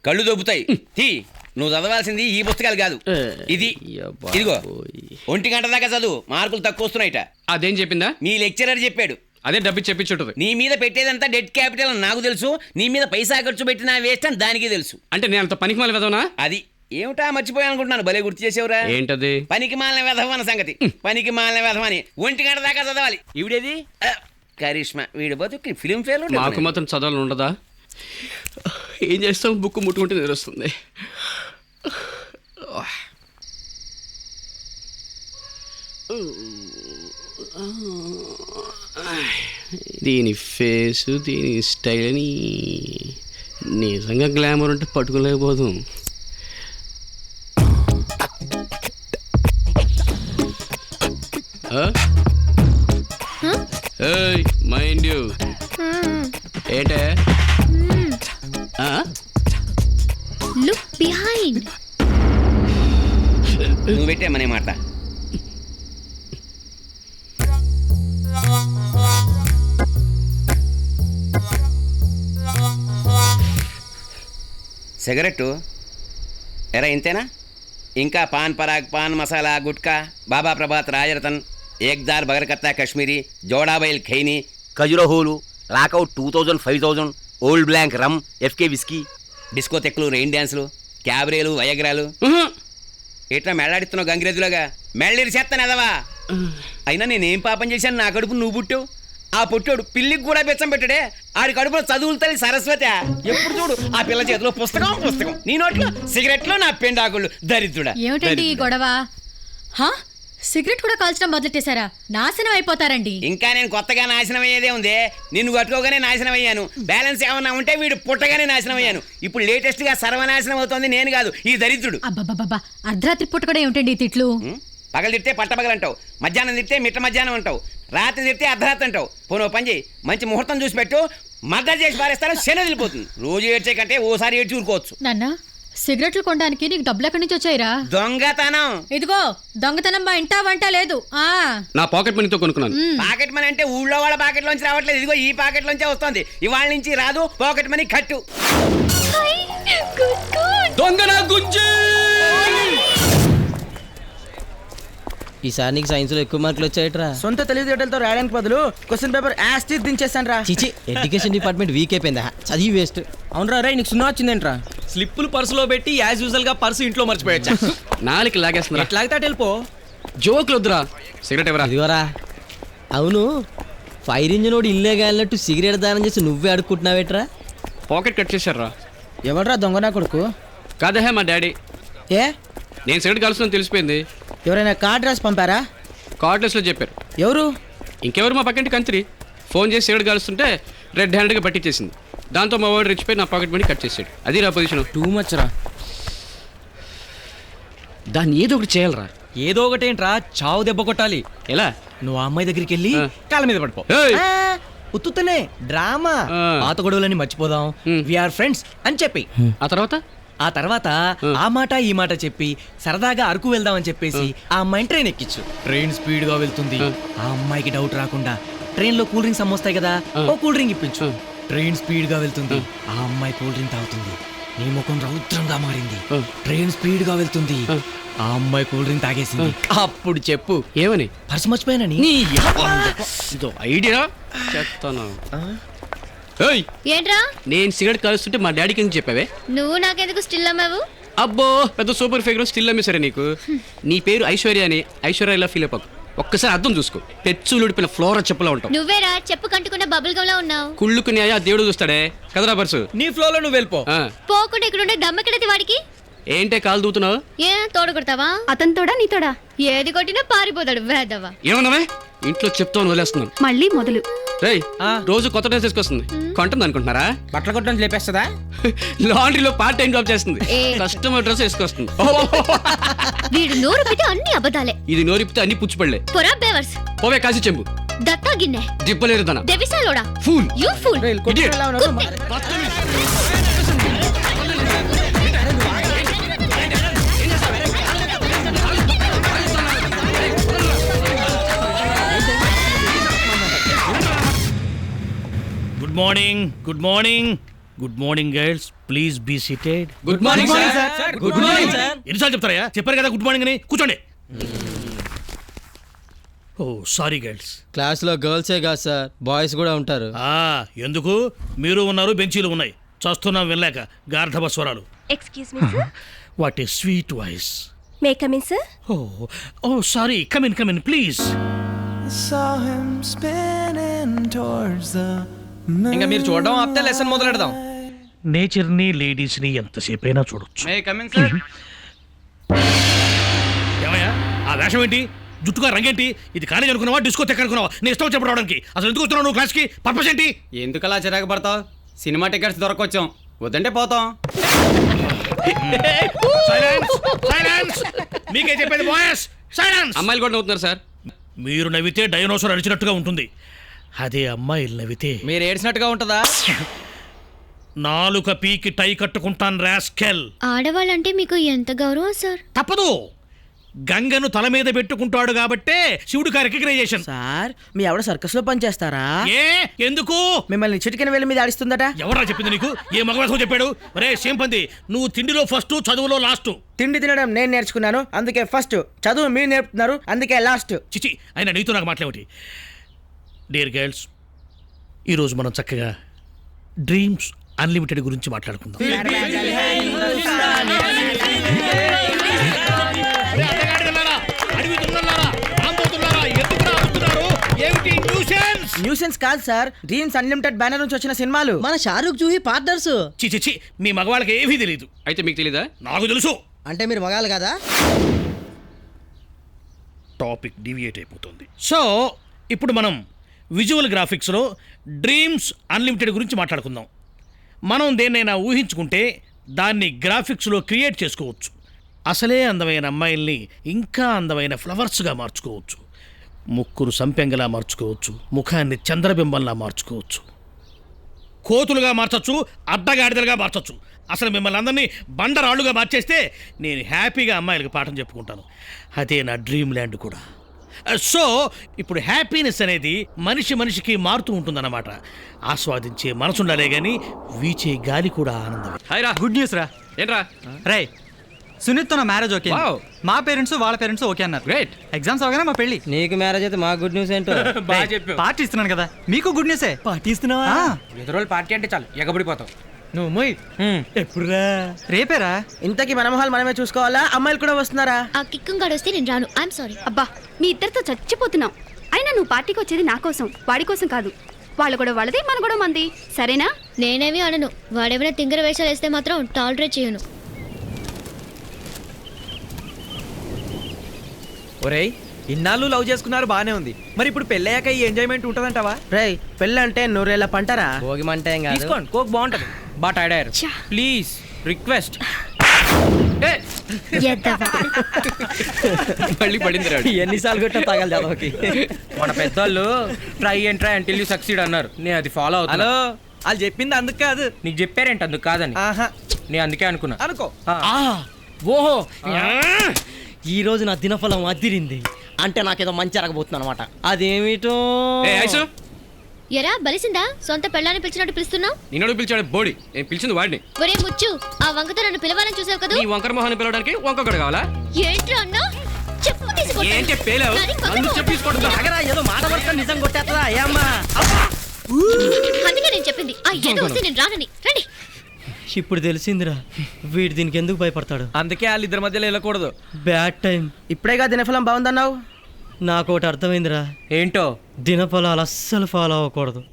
కళ్ళు దొబ్బుతాయి. తీ, నువ్వు చదవాల్సింది ఈ పుస్తకాలు కాదు, ఇది. ఇదిగో 1 గంట దాకా చదువు, మార్కులు తక్కువ వస్తున్నాయిట. అదేం చెప్పిందా? మీ లెక్చరర్ చెప్పాడు. అదే డబ్బి చెప్పించుంటది. నీ మీద పెట్టేదంతా డెట్ క్యాపిటల్ అని నాకు తెలుసు, నీ మీద పైసా ఖర్చు పెట్టినా వేస్ట్ అని దానికి తెలుసు. అంటే నేను అంత పనికి మాల వెదవనా? అది ఏమిటా మర్చిపోయా అనుకుంటున్నాను, భలే గుర్తు చేసేవరా. ఏంటది? పనికి మాలిన వెధవ అన్న సంగతి. పనికి మాలిన వెధవ అని 1 గంట దాకా చదవాలి. ఇవిడేది కరిష్మా, వీడి బతుకు ఫిలిం ఫేర్. మాకు మాత్రం చదవాలని ఉండదా? ఏం చేస్తాం, బుక్ ముట్టుకుంటే నిలుస్తుంది. దీని ఫేసు, దీని స్టైల్ అని నిజంగా గ్లామర్ ఉంటే పట్టుకోలేకపోదు. మైండ్ యూ ఏంటే? Look behind. నువ్వు పెట్టేమనే మాట. సిగరెట్టు ఎరా ఇంతేనా? ఇంకా పాన్ పరాగ్, పాన్ మసాలా, గుట్కా, బాబా ప్రభాత్, రాజరతన్, ఏక్దార్, బగర్కత్తా, కాశ్మీరీ, జోడాబైల్, ఖైనీ, ఖజురహోలు, లాకౌట్ 2000, 5000, ఓల్డ్ బ్లాంక్ రమ్, ఎఫ్కే విస్కీ, డిస్కోతెక్లు, రెయిన్ డ్యాన్సులు, క్యాబరేలు, వయగ్రాలు. ఎట్లా మెళ్ళాడిస్తున్నావు గంగిరెద్దులాగా? మెళ్ళిరి చేస్తాను ఎదవా. అయినా నేనేం పాపం చేశాను? నా కడుపు నువ్వు పుట్టావు. ఆ పుట్టాడు పిల్లికి కూడా బెచ్చం పెట్టాడే, ఆడి కడుపులో చదువులు తల్లి సరస్వతి. ఎప్పుడు చూడు ఆ పిల్ల చేతిలో పుస్తకం, నీ నోట్లో సిగరెట్లో నా పెండాకుళ్ళు. దరిద్రుడా. ఏమిటండి ఈ గొడవ? సిగరెట్ కూడా కాల్చడం మొదలెట్టేశారా? నాశనం అయిపోతారండి. ఇంకా నేను కొత్తగా నాశనం అయ్యేదే ఉంది. నిన్ను కట్టుకోగానే నాశనం అయ్యాను. బ్యాలెన్స్ ఏమన్నా ఉంటే వీడు పుట్టగానే నాశనం అయ్యాను. ఇప్పుడు లేటెస్ట్ గా సర్వనాశనం అవుతోంది నేను కాదు, ఈ దరిద్రుడు. అబ్బబ్బబ్బా, అర్ధరాత్రి పూట కూడా ఏమిటండి ఈ తిట్లు? పగలు తిడితే పట్టపగలంటావు, మధ్యాహ్నం తిడితే మిట్ట మధ్యాహ్నం అంటావు, రాత్రి తిడితే అర్ధరాత్రి అంటావు. పోను పని చేయి, మంచి ముహూర్తం చూసి పెట్టు, మర్డర్ చేసి పారేస్తాను, శని వదిలిపోతుంది. రోజు ఏడ్చే కంటే ఓసారి ఏడ్చి ఊరుకోవచ్చు. నాన్న, సిగరెట్లు కొనడానికి నీకు డబ్బులు ఎక్కడి నుంచి వచ్చాయిరా? దొంగతనం. ఇదిగో దొంగతనం మా ఇంటా వంట లేదు. నా పాకెట్ మనీతో కొనుక్కున్నాను. పాకెట్ మనీ అంటే ఊళ్ళో వాళ్ళ పాకెట్ లోంచి రావట్లేదు, ఇదిగో ఈ పాకెట్ లోంచే వస్తుంది. ఇవాళ నుంచి రాదు, పాకెట్ మనీ కట్టు. దొంగన గుజ్జి. ఈసారి నీకు సైన్స్ లో ఎక్కువ మార్కులు వచ్చాయట్రా. సొంత తెలివితేటలతో రాయడానికి బదులు క్వశ్చన్ పేపర్ యాస్టీస్ దించేసాను రా. చిచి, ఎడ్యుకేషన్ డిపార్ట్మెంట్ వీక్ అయిపోయిందా? చదివి వేస్ట్. అవునరా రే, నీకు 0 వచ్చిందేంట్రా? స్లిప్పులు పర్సులో పెట్టి యాజ్ యూజువల్ గా పర్సు ఇంట్లో మర్చిపోయచ్చా? నాలుగు లాగేస్తున్నా. ఎట్లాగితే వెళ్ళిపో. జోకులు వద్దురా, సిగరెట్ ఎవరా? ఇదిగోరా. అవును, ఫైర్ ఇంజిన్ ఓడి ఇల్లే గాలినట్టు సిగరెట్ దానం చేసి నువ్వే అడుక్కుంటున్నావేట్రా? పాకెట్ కట్ చేశారా? ఎవడరా దొంగ నా కొడుకు? కాదహే మా డాడీ. ఏ నేను సిగరెట్ కలుస్తుందని తెలిసిపోయింది. ఎవరైనా కార్డ్ రాసి పంపారా? కార్డ్లెస్లో చెప్పారు. ఎవరు? ఇంకెవరు, మా పక్కింటి కంత్రి. ఫోన్ చేసి సిగరెట్ కలుస్తుంటే రెడ్ హ్యాండ్గా పట్టించేసింది. దాంతో మా వాడు రెచ్చిపోయి నా పాకెట్ మనీ కట్ చేసాడు. అది రా పొజిషన్. టూ మచ్ రా. దాన్ని ఏదో ఒకటి చేయాలరా. ఏదో ఒకటేంట్రా, చావు దెబ్బ కొట్టాలి. ఎలా? నువ్వు ఆ అమ్మాయి దగ్గరికి వెళ్ళి కాళ్ళ మీద పడిపో. ఉత్తుతనే డ్రామా. పాత గొడవలని మర్చిపోదాం, వీఆర్ ఫ్రెండ్స్ అని చెప్పి ఆ తర్వాత ఆ మాట ఈ మాట చెప్పి సరదాగా అరకు వెళ్దామని చెప్పేసి ఆ అమ్మాయిని ట్రైన్ ఎక్కించు. ట్రైన్ స్పీడ్ గా వెళ్తుంది, ఆ అమ్మాయికి డౌట్ రాకుండా ట్రైన్ లో కూల్ డ్రింక్స్ అమ్మొస్తాయి కదా, ఓ కూల్ డ్రింక్ ఇప్పించు. ట్రైన్ స్పీడ్ గా వెళ్తుంది, ఆ అమ్మాయి కూల్ డ్రింక్ తాగుతుంది, నీ ముఖం రౌద్రంగా మారింది. ట్రైన్ స్పీడ్ గా వెళ్తుంది, ఆ అమ్మాయి కూల్ డ్రింక్ తాగేసింది. అప్పుడు చెప్పు ఏమని? పర్సు మర్చిపోయానని. ఐడియా చెప్తాను. ఏంట్రా? నేను సిగరెట్ కలుస్తుంటే మా డాడీకి ఎందుకు చెప్పావే? నువ్వు నాకెందుకు స్టిల్ అమ్మావు? అబ్బో, పెద్ద సూపర్ ఫిగర్ స్టిల్ అమ్మేసరే నీకు. నీ పేరు ఐశ్వర్య అని, ఐశ్వర్య ఇలా ఫీల్ అయిపోకు. ఒక్కసారి అర్థం చూసుకో, పెచ్చులుడిపిన ఫ్లోరా చెప్పులా ఉంటావు. నువ్వేరా చెప్పు కంటుకున్న బబుల్ గమ్ లా ఉన్నావు. కుళ్ళుకుని అయ్యా దేవుడు చూస్తాడే కదరా పర్సు. నీ ఫ్లోలో నువ్వు వెళ్ళిపో. పోకుండా ఇక్కడ ఉండే దమ్మెక్కడది వాడికి. ఏంటే కాలు దూతున్నావు? ఏ తోడు కొడతావా? అతని తోడా నీ తోడా? ఏది కొట్టినా పారిపోతాడు వేదవా. ఏమన్నావే? ఇంట్లో చెప్తాను వదిలేస్తున్నాను. మళ్ళీ మొదలు. రేయ్, రోజు కొత్త డ్రెస్ తీసుకొస్తుంది, కొంటుంది అనుకుంటున్నారా? బట్టలు కొట్టడం లేపేస్తుందా? లాండ్రీలో పార్ట్ టైం జాబ్ చేస్తుంది, కస్టమర్ డ్రెస్ వేసుకొస్తుంది. వీడు నోరు పెట్టి అన్ని అబద్ధాలే. ఇది నోరిపితే అన్ని పుచ్చిపడలే. పొరా బేవర్స్. పోవే కాసి చెంబు. దత్తా గిన్నె. దిబ్బలేరు దన. దెవిసాలోడా. Fool. You fool. Good morning. Good morning girls please be seated. Good morning sir. Good morning sir. ఎన్నిసార్లు చెప్తారయ్యా? చెప్పారు కదా గుడ్ మార్నింగ్ అని. కూర్చోండి. Oh sorry girls. క్లాస్లో గర్ల్సే కాదు సార్, బాయ్స్ కూడా ఉంటారు. ఎందుకు? మీరు ఉన్నారు, బెంచీలు ఉన్నాయి. చూస్తున్నాం వెళ్ళాక గార్ధబ స్వరాలు. Excuse me sir. What a sweet voice. May come in sir. Oh sorry, come in please. ఇంకా మీరు చూడడం ఆపితే లెసన్ మొదలెడదాం. నేచర్ని లేడీస్ని ఎంతసేపైనా చూడొచ్చు. ఏమయ్యా ఆ వేషం ఏంటి? జుట్టుగా రంగేంటి? ఇది కాలేజ్ అనుకున్నావా, డిస్కో తెక్క అనుకున్నావా? నేను ఇష్టం చెప్పి రావడానికి అసలు ఎందుకు వస్తున్నావు నువ్వు క్లాస్కి? పర్పస్ ఏంటి? ఎందుకలా చిరాకు పడతావు? సినిమా టికెట్స్ దొరకొచ్చాం, వద్దంటే పోతాం. Silence silence. మీకే చెప్పేది బాయ్స్, సైలెన్స్. అమ్మాయిలు కూడా నవ్వుతున్నారు సార్. మీరు నవ్వితే డైనోసార్ అరిచినట్టుగా ఉంటుంది. అదే అమ్మాయిలు నవ్వితే మీరు ఏడ్చినట్టుగా ఉంటుందా? నాలుక పీకి టై కట్టుకుంటాను రాస్కెల్. ఆడవాళ్ళంటే మీకు ఎంత గౌరవం సార్? తప్పదు, గంగను తల మీద పెట్టుకుంటాడు కాబట్టే శివుడు రికగ్నైజేషన్. సార్ మీ ఆవిడ సర్కస్ లో పనిచేస్తారా? ఏ ఎందుకు? మిమ్మల్ని చిటికెన వేల మీద ఆడిస్తుందట. ఎవరా చెప్పింది నీకు? ఏ మగవాసం చెప్పాడు? రే సేమ్ పంది, నువ్వు తిండిలో ఫస్ట్, చదువులో లాస్ట్. తిండి తినడం నేను నేర్చుకున్నాను, అందుకే ఫస్ట్. చదువు మీరు నేర్పుతున్నారు, అందుకే లాస్ట్. చిచి, అయినా నీతో నాకు మాట్లాడేమిటి? డియర్ గర్ల్స్, ఈరోజు మనం చక్కగా డ్రీమ్స్ అన్లిమిటెడ్ గురించి మాట్లాడుకుందాం. న్యూసెన్స్ కాదు సార్, డ్రీమ్స్ అన్లిమిటెడ్ బ్యానర్ నుంచి వచ్చిన సినిమాలు. మన షారూక్ జూహీ పార్ట్నర్స్. చిచి, మీ మగవాళ్ళకి ఏమీ తెలియదు. అయితే మీకు తెలీదా? నాకు తెలుసు. అంటే మీరు మగాలు కదా? టాపిక్ డివియేట్ అయిపోతుంది. సో ఇప్పుడు మనం విజువల్ గ్రాఫిక్స్లో డ్రీమ్స్ అన్లిమిటెడ్ గురించి మాట్లాడుకుందాం. మనం దేన్నైనా ఊహించుకుంటే దాన్ని గ్రాఫిక్స్లో క్రియేట్ చేసుకోవచ్చు. అసలే అందమైన అమ్మాయిల్ని ఇంకా అందమైన ఫ్లవర్స్గా మార్చుకోవచ్చు. ముక్కును సంపెంగలా మార్చుకోవచ్చు, ముఖాన్ని చంద్రబింబంలా మార్చుకోవచ్చు, కోతులుగా మార్చచ్చు, అడ్డగాడిదలుగా మార్చచ్చు. అసలు మిమ్మల్ని అందరినీ బండరాళ్ళుగా మార్చేస్తే నేను హ్యాపీగా అమ్మాయిలకు పాఠం చెప్పుకుంటాను. అదే నా డ్రీమ్ ల్యాండ్ కూడా. సో ఇప్పుడు హ్యాపీనెస్ అనేది మనిషికి మారుతూ ఉంటుందన్నమాట. ఆస్వాదించే మనసు ఉండాలే కానీ వీచే గాలి కూడా ఆనందం. హాయ్ రా. గుడ్ న్యూస్ రా. ఏంట్రా? రే, సునీత్తో నా మ్యారేజ్ ఓకే. Wow. మా పేరెంట్స్ వాళ్ళ పేరెంట్స్ ఓకే అన్నారు. గ్రేట్. ఎగ్జామ్స్ అవగానే మా పెళ్లి. నీకు మ్యారేజ్ అయితే మా గుడ్ న్యూస్ ఏంటో. బాగా చెప్పావు. పార్టీ ఇస్తున్నాను కదా, మీకు గుడ్ న్యూసే. పార్టీ ఇస్తున్నావా? ఎదురోళ్ళు పార్టీ అంటే చాలు ఎగబడిపోతాం. నువ్వు మొయ్. ఎప్పుడురా? రేపేరా. ఇంతకీ మన మొహాలు మనమే చూసుకోవాలా? అమ్మాయిలు కూడా వస్తున్నారా? ఆ కిక్కం గడొస్తే నేను రాను. I'm sorry. అబ్బా మీ ఇద్దరితో చచ్చిపోతున్నాం. అయినా నువ్వు పార్టీకి వచ్చేది నా కోసం, వాడి కోసం కాదు. వాళ్ళు కూడా వాళ్ళది, మన కూడా మంది. సరేనా? నేనేమి అనను. వాడేమైనా తింగర వేషాలు వేస్తే మాత్రం టాలరేట్ చేయను. ఒరేయ్, ఇన్నాళ్ళు లవ్ చేసుకున్నారు బానే ఉంది, మరి ఇప్పుడు పెళ్ళయ్యాక ఈ ఎంజాయ్మెంట్ ఉంటదంటావా? రేయ్ పెళ్ళి అంటే నూరేళ్ళ పంటరా? భోగి మంట ఏం కాదు. తీసుకోండి, కోక్ బాగుంటది. బట్ ఐడర్ ప్లీజ్ రిక్వెస్ట్. మళ్ళీ పడింది రాడు. ఎన్నిసార్లు కొట్టా తగలు చదవకి. మన పెద్దోళ్ళు try and try until you succeed అన్నారు. నేను అది ఫాలో అవుతాను. హలో, వాళ్ళు చెప్పింది అందుకు కాదు. నీకు చెప్పారేంటి అందుకు కాదని? నేను అందుకే అనుకున్నా. అనుకో. ఓహో, ఈ రోజు నా దినఫలం అదిరింది. అంటే నాకేదో మంచి అరగబోతుంది అనమాట. అదేమిటో. ఏ ఐసు, ఎరా బలిసిందా? సొంత పెళ్ళాన్ని పిలిచినట్టు పిలుస్తున్నావు? నిన్నడు పిలిచాడు బోడి, నేను పిలిచింది వాడిని. ఒరే ముచ్చు, ఆ వంకతో నన్ను పిలవాలని చూసావు కదా? నీ వంకర మొహాన్ని పిలవడానికి వంకొకడు కావాలా? ఏంట్రా అన్నా? చెప్పు తీసుకుంటా. ఏం చెప్పేలేవు? అందుకు చెప్పు తీసుకోవడం. ఆగరా, ఏదో మాట వరకు నిజం కొట్టేస్తా. ఏమ్మా, అందుకే నేను చెప్పింది ఆ ఏదో వస్తే నేను రానని. రండి. ఇప్పుడు తెలిసిందిరా వీడు దీనికి ఎందుకు భయపడతాడు. అందుకే వాళ్ళిద్దరి మధ్యలో వెళ్ళకూడదు. Bad time. ఇప్పుడేగా దినఫలం బాగుందన్నావు. నాకు ఒకటి అర్థమైందిరా. ఏంటో? దినఫలాలు అస్సలు ఫాలో అవ్వకూడదు.